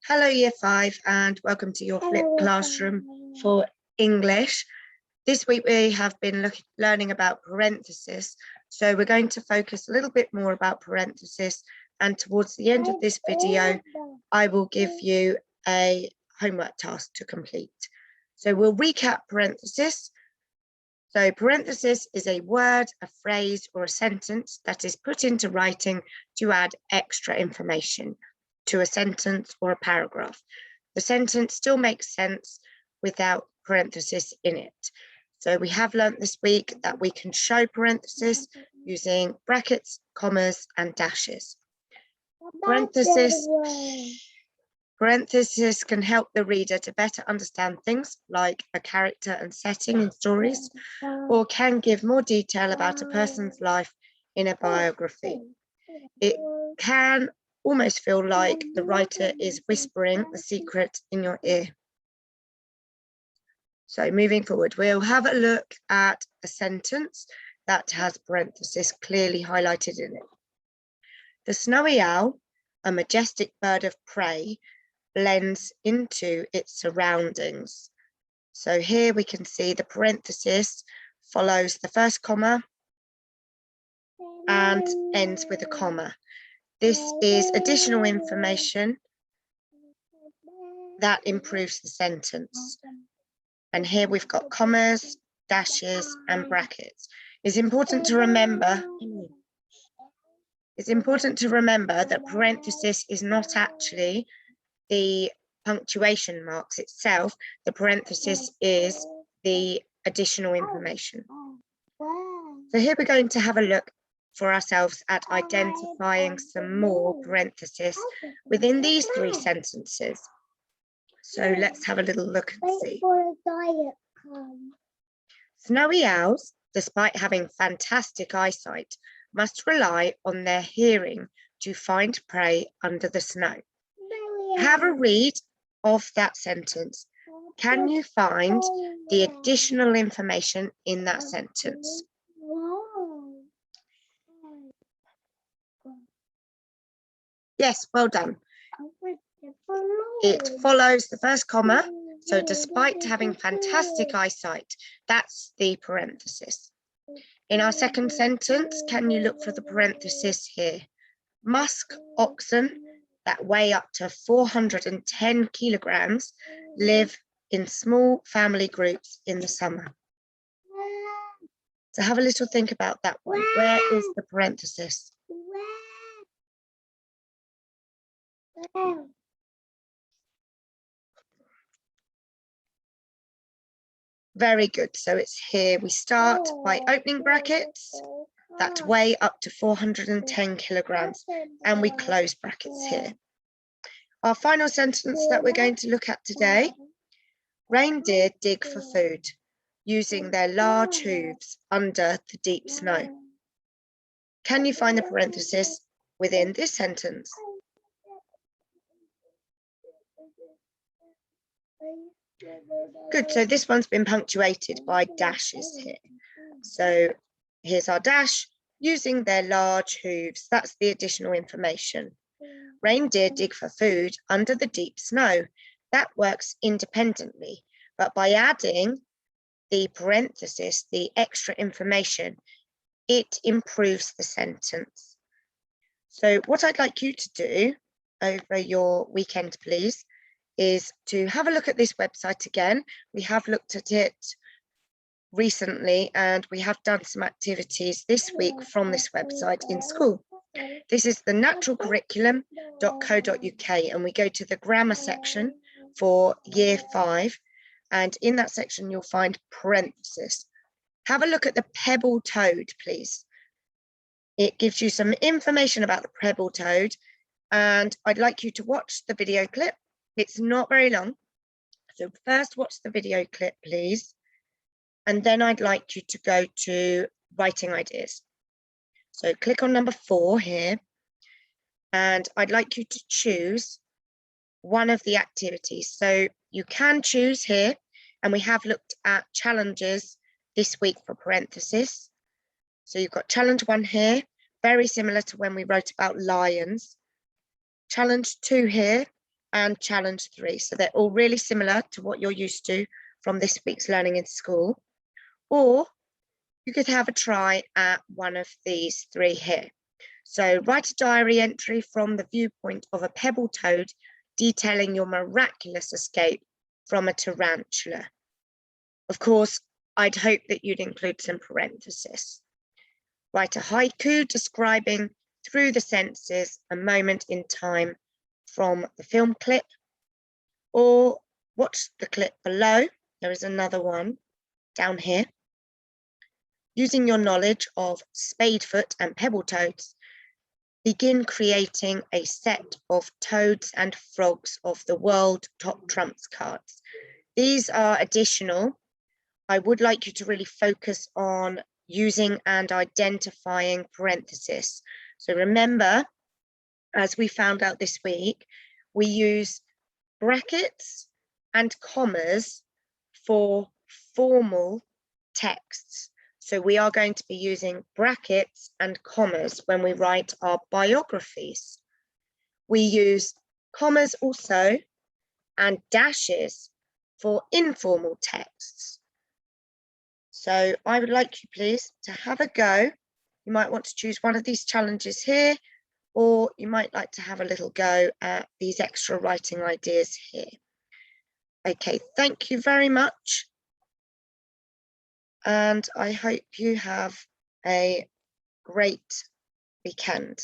Hello Year 5 and welcome to your flipped classroom for English. This week we have been learning about parenthesis, so we're going to focus a little bit more about parenthesis, and towards the end of this video I will give you a homework task to complete. So we'll recap parenthesis. So parenthesis is a word, a phrase or a sentence that is put into writing to add extra information to a sentence or a paragraph. The sentence still makes sense without parenthesis in it. So we have learnt this week that we can show parenthesis using brackets, commas, and dashes. Parenthesis can help the reader to better understand things like a character and setting in stories, or can give more detail about a person's life in a biography. It can almost feel like the writer is whispering a secret in your ear. So moving forward, we'll have a look at a sentence that has parenthesis clearly highlighted in it. The snowy owl, a majestic bird of prey, blends into its surroundings. So here we can see the parenthesis follows the first comma and ends with a comma. This is additional information that improves the sentence. And here we've got commas, dashes, and brackets. It's important to remember that parenthesis is not actually the punctuation marks itself. The parenthesis is the additional information. So here we're going to have a look for ourselves at identifying some more parenthesis within these three sentences. So let's have a little look and see. Snowy owls, despite having fantastic eyesight, must rely on their hearing to find prey under the snow. Have a read of that sentence. Can you find the additional information in that sentence? Yes, well done. It follows the first comma, so despite having fantastic eyesight, that's the parenthesis. In our second sentence, can you look for the parenthesis here? Musk oxen that weigh up to 410 kilograms live in small family groups in the summer. So have a little think about that one. Where is the parenthesis? Very good. So it's here. We start by opening brackets that weigh up to 410 kilograms, and we close brackets here. Our final sentence that we're going to look at today: reindeer dig for food using their large hooves under the deep snow. Can you find the parenthesis within this sentence? Good, so this one's been punctuated by dashes here. So here's our dash, using their large hooves. That's the additional information. Reindeer dig for food under the deep snow. That works independently, but by adding the parenthesis, the extra information, it improves the sentence. So what I'd like you to do over your weekend, please, is to have a look at this website again. We have looked at it recently and we have done some activities this week from this website in school. This is the naturalcurriculum.co.uk, and we go to the grammar section for Year 5, and in that section you'll find parenthesis. Have a look at the pebble toad, please. It gives you some information about the pebble toad, and I'd like you to watch the video clip. It's not very long, so first watch the video clip, please, and then I'd like you to go to writing ideas. So click on number 4 here, and I'd like you to choose one of the activities. So you can choose here, and we have looked at challenges this week for parenthesis. So you've got challenge 1 here, very similar to when we wrote about lions. Challenge 2 here and challenge 3. So they're all really similar to what you're used to from this week's Learning in School. Or you could have a try at one of these 3 here. So write a diary entry from the viewpoint of a pebble toad detailing your miraculous escape from a tarantula. Of course, I'd hope that you'd include some parentheses. Write a haiku describing through the senses a moment in time from the film clip, or watch the clip below. There is another one down here. Using your knowledge of spadefoot and pebble toads, begin creating a set of toads and frogs of the world top trumps cards. These are additional. I would like you to really focus on using and identifying parentheses. So remember, as we found out this week, we use brackets and commas for formal texts. So we are going to be using brackets and commas when we write our biographies. We use commas also and dashes for informal texts. So I would like you, please, to have a go. You might want to choose one of these challenges here, or you might like to have a little go at these extra writing ideas here. Okay, thank you very much. And I hope you have a great weekend.